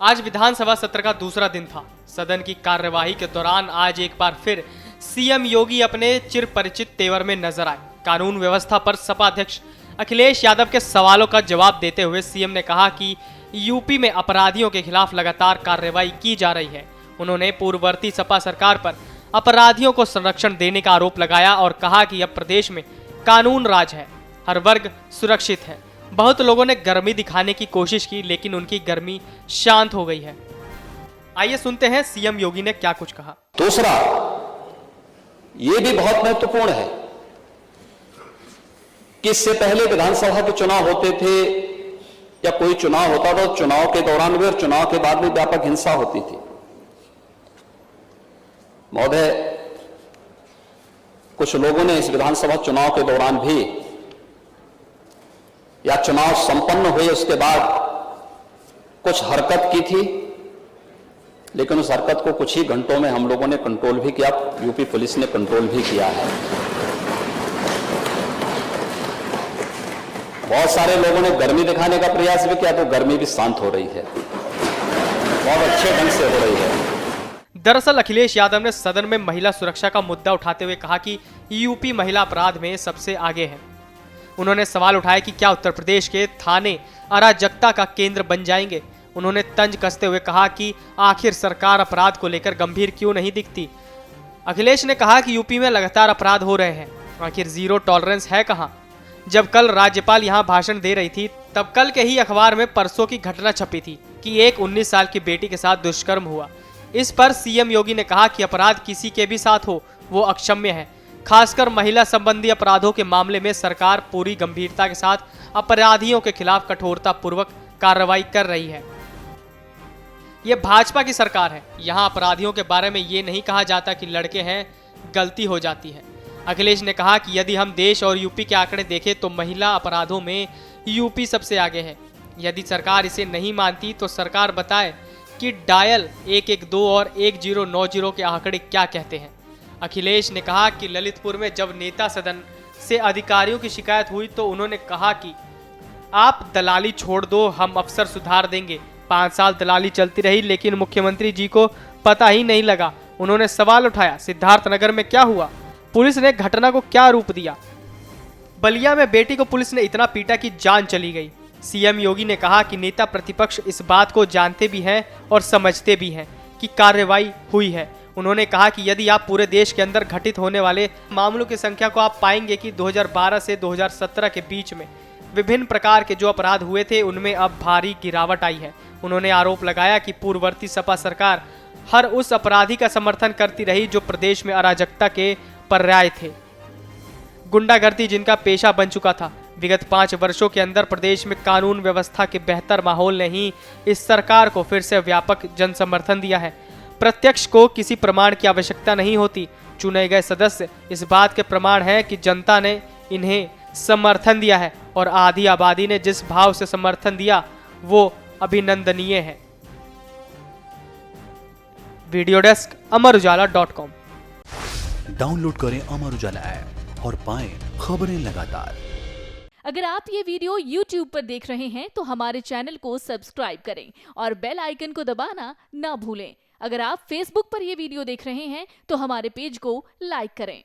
आज विधानसभा सत्र का दूसरा दिन था। सदन की कार्यवाही के दौरान आज एक बार फिर सीएम योगी अपने चिर परिचित तेवर में नजर आए। कानून व्यवस्था पर सपा अध्यक्ष अखिलेश यादव के सवालों का जवाब देते हुए सीएम ने कहा कि यूपी में अपराधियों के खिलाफ लगातार कार्रवाई की जा रही है। उन्होंने पूर्ववर्ती सपा सरकार पर अपराधियों को संरक्षण देने का आरोप लगाया और कहा कि अब प्रदेश में कानून राज है, हर वर्ग सुरक्षित है। बहुत लोगों ने गर्मी दिखाने की कोशिश की, लेकिन उनकी गर्मी शांत हो गई है। आइए सुनते हैं सीएम योगी ने क्या कुछ कहा। दूसरा, यह भी बहुत महत्वपूर्ण है कि इससे पहले विधानसभा के चुनाव होते थे या कोई चुनाव होता था, चुनाव के दौरान भी और चुनाव के बाद भी व्यापक हिंसा होती थी। महोदय, कुछ लोगों ने इस विधानसभा चुनाव के दौरान भी या चुनाव संपन्न हुए उसके बाद कुछ हरकत की थी, लेकिन उस हरकत को कुछ ही घंटों में हम लोगों ने कंट्रोल भी किया, यूपी पुलिस ने कंट्रोल भी किया है। बहुत सारे लोगों ने गर्मी दिखाने का प्रयास भी किया, तो गर्मी भी शांत हो रही है, बहुत अच्छे ढंग से हो रही है। दरअसल अखिलेश यादव ने सदन में महिला सुरक्षा का मुद्दा उठाते हुए कहा कि यूपी महिला अपराध में सबसे आगे है। उन्होंने सवाल उठाया कि क्या उत्तर प्रदेश के थाने अराजकता का केंद्र बन जाएंगे। उन्होंने तंज कसते हुए कहा कि आखिर सरकार अपराध को लेकर गंभीर क्यों नहीं दिखती। अखिलेश ने कहा कि यूपी में लगातार अपराध हो रहे हैं, आखिर जीरो टॉलरेंस है कहां। जब कल राज्यपाल यहां भाषण दे रही थी, तब कल के ही अखबार में परसों की घटना छपी थी कि एक 19 साल की बेटी के साथ दुष्कर्म हुआ। इस पर सीएम योगी ने कहा कि अपराध किसी के भी साथ हो वो अक्षम्य है। खासकर महिला संबंधी अपराधों के मामले में सरकार पूरी गंभीरता के साथ अपराधियों के खिलाफ कठोरता पूर्वक कार्रवाई कर रही है। ये भाजपा की सरकार है, यहाँ अपराधियों के बारे में ये नहीं कहा जाता कि लड़के हैं, गलती हो जाती है। अखिलेश ने कहा कि यदि हम देश और यूपी के आंकड़े देखें तो महिला अपराधों में यूपी सबसे आगे है। यदि सरकार इसे नहीं मानती तो सरकार बताए कि डायल 112 और 1090 के आंकड़े क्या कहते हैं। अखिलेश ने कहा कि ललितपुर में जब नेता सदन से अधिकारियों की शिकायत हुई तो उन्होंने कहा कि आप दलाली छोड़ दो, हम अफसर सुधार देंगे। 5 साल दलाली चलती रही, लेकिन मुख्यमंत्री जी को पता ही नहीं लगा। उन्होंने सवाल उठाया, सिद्धार्थनगर में क्या हुआ, पुलिस ने घटना को क्या रूप दिया। बलिया में बेटी को पुलिस ने इतना पीटा कि जान चली गई। सीएम योगी ने कहा कि नेता प्रतिपक्ष इस बात को जानते भी हैं और समझते भी हैं कि कार्रवाई हुई है। उन्होंने कहा कि यदि आप पूरे देश के अंदर घटित होने वाले मामलों की संख्या को आप पाएंगे कि 2012 से 2017 के बीच में विभिन्न प्रकार के जो अपराध हुए थे उनमें अब भारी गिरावट आई है। उन्होंने आरोप लगाया कि पूर्ववर्ती सपा सरकार हर उस अपराधी का समर्थन करती रही जो प्रदेश में अराजकता के पर्याय थे, गुंडागर्दी जिनका पेशा बन चुका था। विगत 5 वर्षों के अंदर प्रदेश में कानून व्यवस्था के बेहतर माहौल ने ही इस सरकार को फिर से व्यापक जन समर्थन दिया है। प्रत्यक्ष को किसी प्रमाण की आवश्यकता नहीं होती। चुने गए सदस्य इस बात के प्रमाण हैं कि जनता ने इन्हें समर्थन दिया है और आधी आबादी ने जिस भाव से समर्थन दिया वो अभिनंदनीय है। Video desk अमरउजाला.com। डाउनलोड करें अमर उजाला ऐप और पाएं खबरें लगातार। अगर आप ये वीडियो YouTube पर देख रहे हैं तो हमारे चैनल को सब्सक्राइब करें और बेल आइकन को दबाना ना भूलें। अगर आप Facebook पर ये वीडियो देख रहे हैं तो हमारे पेज को लाइक करें।